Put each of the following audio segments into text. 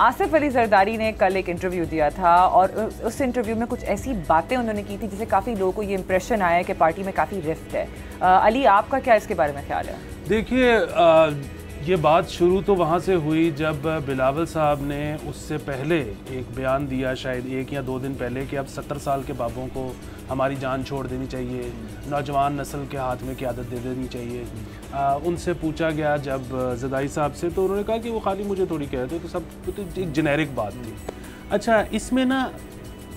आसिफ अली जरदारी ने कल एक इंटरव्यू दिया था और उस इंटरव्यू में कुछ ऐसी बातें उन्होंने की थी जिससे काफ़ी लोगों को ये इंप्रेशन आया कि पार्टी में काफ़ी रिफ्ट है। अली, आपका क्या इसके बारे में ख्याल है? देखिए, ये बात शुरू तो वहाँ से हुई जब बिलावल साहब ने उससे पहले एक बयान दिया, शायद 1 या 2 दिन पहले, कि अब 70 साल के बाबों को हमारी जान छोड़ देनी चाहिए, नौजवान नस्ल के हाथ में क़यादत दे देनी चाहिए। उनसे पूछा गया जब ज़रदारी साहब से, तो उन्होंने कहा कि वो खाली मुझे थोड़ी कहते, तो सब तो एक जेनेरिक बात थी। अच्छा, इसमें ना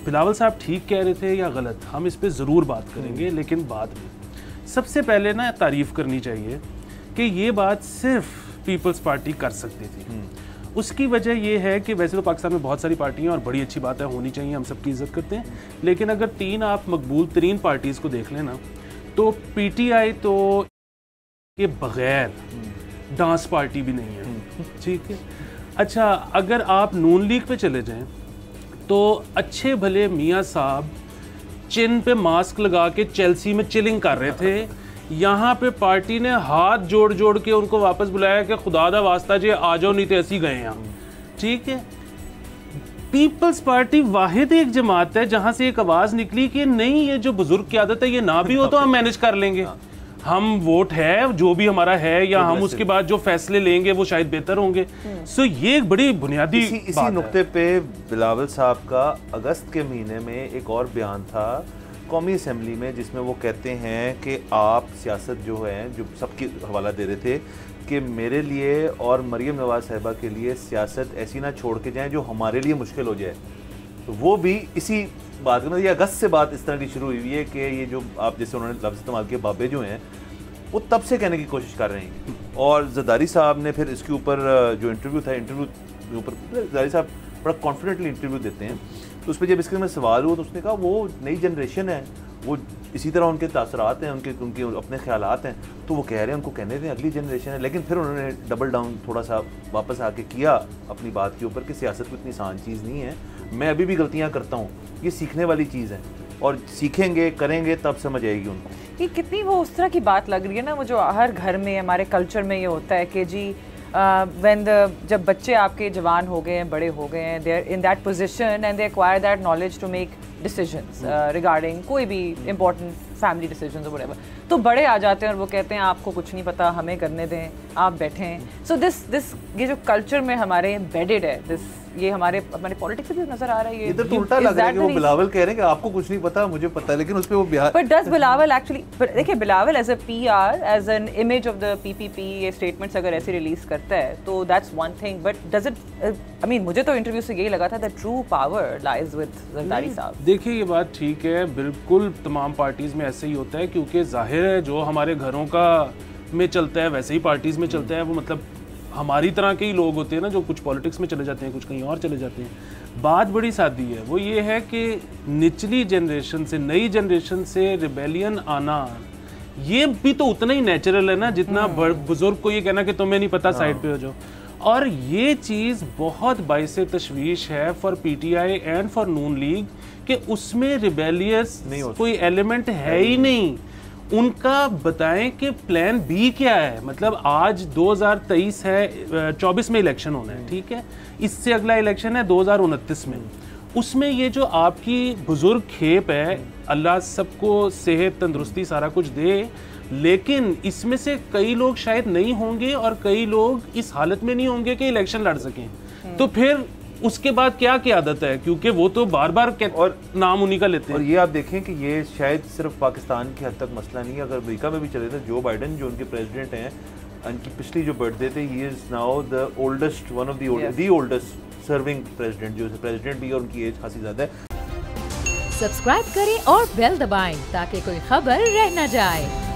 बिलावल साहब ठीक कह रहे थे या गलत, हम इस पर ज़रूर बात करेंगे, लेकिन बाद में सबसे पहले ना तारीफ़ करनी चाहिए कि ये बात सिर्फ पीपल्स पार्टी कर सकती थी। उसकी वजह यह है कि वैसे तो पाकिस्तान में बहुत सारी पार्टियां और बड़ी अच्छी बातें होनी चाहिए, हम सबकी इज्जत करते हैं, लेकिन अगर 3 आप मकबूल तरीन पार्टीज़ को देख लेना तो पीटीआई तो के बगैर डांस पार्टी भी नहीं है, ठीक है। अच्छा, अगर आप नून लीग पे चले जाएं तो अच्छे भले मियाँ साहब चिन पे मास्क लगा के चेल्सी में चिलिंग कर रहे थे, यहाँ पे पार्टी ने हाथ जोड़ जोड़ के उनको वापस बुलाया कि खुदा दा वास्ता जी आ जाओ, नहीं तो ऐसी गए यहाँ, ठीक है। पीपल्स पार्टी वाहिद एक जमात है जहाँ से एक आवाज़ निकली कि नहीं, ये जो बुजुर्ग की आदत है ये ना भी हो तो हम मैनेज कर लेंगे, हम वोट है जो भी हमारा है, या हम उसके बाद जो फैसले लेंगे वो शायद बेहतर होंगे। सो ये एक बड़ी बुनियादी इसी नुक्ते पे बिलावल साहब का अगस्त के महीने में एक और बयान था कौमी असम्बली में, जिसमें वो कहते हैं कि आप सियासत जो है, जो सबकी हवाला दे रहे थे कि मेरे लिए और मरियम नवाज साहिबा के लिए सियासत ऐसी ना छोड़ के जाएं जो हमारे लिए मुश्किल हो जाए। तो वो भी इसी बात में, ये अगस्त से बात इस तरह की शुरू हुई है कि ये जो आप जैसे उन्होंने लफ्ज़ इस्तेमाल किए बाबे जो हैं, वो तब से कहने की कोशिश कर रहे हैं। और जरदारी साहब ने फिर इसके ऊपर जो इंटरव्यू था, इंटरव्यू के ऊपर जरदारी साहब बड़ा कॉन्फिडेंटली इंटरव्यू देते हैं, तो उस पर जब इसके में सवाल हुआ तो उसने कहा वो नई जनरेशन है, वो इसी तरह उनके तासरात हैं, उनके अपने ख्यालात हैं, तो वो कह रहे हैं उनको कहने दें, अगली जनरेशन है। लेकिन फिर उन्होंने डबल डाउन थोड़ा सा वापस आके किया अपनी बात के ऊपर कि सियासत को इतनी आसान चीज़ नहीं है, मैं अभी भी गलतियाँ करता हूँ, ये सीखने वाली चीज़ है और सीखेंगे करेंगे तब समझ आएगी उनको। ये कितनी वो उस तरह की बात लग रही है ना, वो जो हर घर में हमारे कल्चर में ये होता है कि जी जब बच्चे आपके जवान हो गए हैं, बड़े हो गए हैं, they are in that position and they acquire that knowledge to make decisions regarding कोई भी इंपॉर्टेंट फैमिली डिसीजंस और व्हाटएवर, तो बड़े आ जाते हैं और वो कहते हैं आपको कुछ नहीं पता, हमें करने दें, आप बैठें। सो दिस ये जो कल्चर में हमारे एम्बेडेड है, ये हमारे पॉलिटिक्स में भी नजर आ रहा है। इधर तो उल्टा लग रहा है कि वो बिलावल कह रहे हैं कि आपको कुछ नहीं पता, मुझे पता है, लेकिन उस पे वो बिहार। बट डज बिलावल एक्चुअली, देखिए Bilawal as a PR, as an image of the PPP, ये स्टेटमेंट्स अगर ऐसे रिलीज करता है तो that's one thing, but does it, I mean मुझे तो इंटरव्यू से यही लगा था that true power lies with Zardari साहब। देखिए, ये बात ठीक है, बिल्कुल तमाम पार्टीज में ऐसे ही होता है, क्योंकि जाहिर है जो हमारे घरों का में चलता है वैसे ही पार्टीज में चलता है। वो मतलब हमारी तरह के ही लोग होते हैं ना, जो कुछ पॉलिटिक्स में चले जाते हैं, कुछ कहीं और चले जाते हैं। बात बड़ी सादी है, वो ये है कि निचली जनरेशन से नई जनरेशन से रिबेलियन आना, ये भी तो उतना ही नेचुरल है ना जितना बुजुर्ग को ये कहना कि तुम्हें नहीं पता, साइड पे हो जाओ। और ये चीज़ बहुत बाइसे तशवीश है for PTI and for Noon league कि उसमें रिबेलियस कोई एलिमेंट है ही नहीं। उनका बताएं कि प्लान बी क्या है। मतलब आज 2023 है, 24 में इलेक्शन होना है, ठीक है, इससे अगला इलेक्शन है 2029 में। उसमें ये जो आपकी बुजुर्ग खेप है, अल्लाह सबको सेहत तंदुरुस्ती सारा कुछ दे, लेकिन इसमें से कई लोग शायद नहीं होंगे और कई लोग इस हालत में नहीं होंगे कि इलेक्शन लड़ सकें। तो फिर उसके बाद क्या आदत है, क्योंकि वो तो बार बार और नाम उन्हीं का लेते हैं। और ये आप देखें कि ये शायद सिर्फ पाकिस्तान की हद तक मसला नहीं है, अगर अमेरिका में भी चले तो जो बाइडन जो उनके प्रेसिडेंट हैं, उनकी पिछली जो बर्थडे थे, he is now the oldest, one of the oldest serving president, जो प्रेसिडेंट भी, और उनकी एज खासी ज्यादा है। सब्सक्राइब करें और बेल दबाएं ताकि कोई खबर रह न जाए।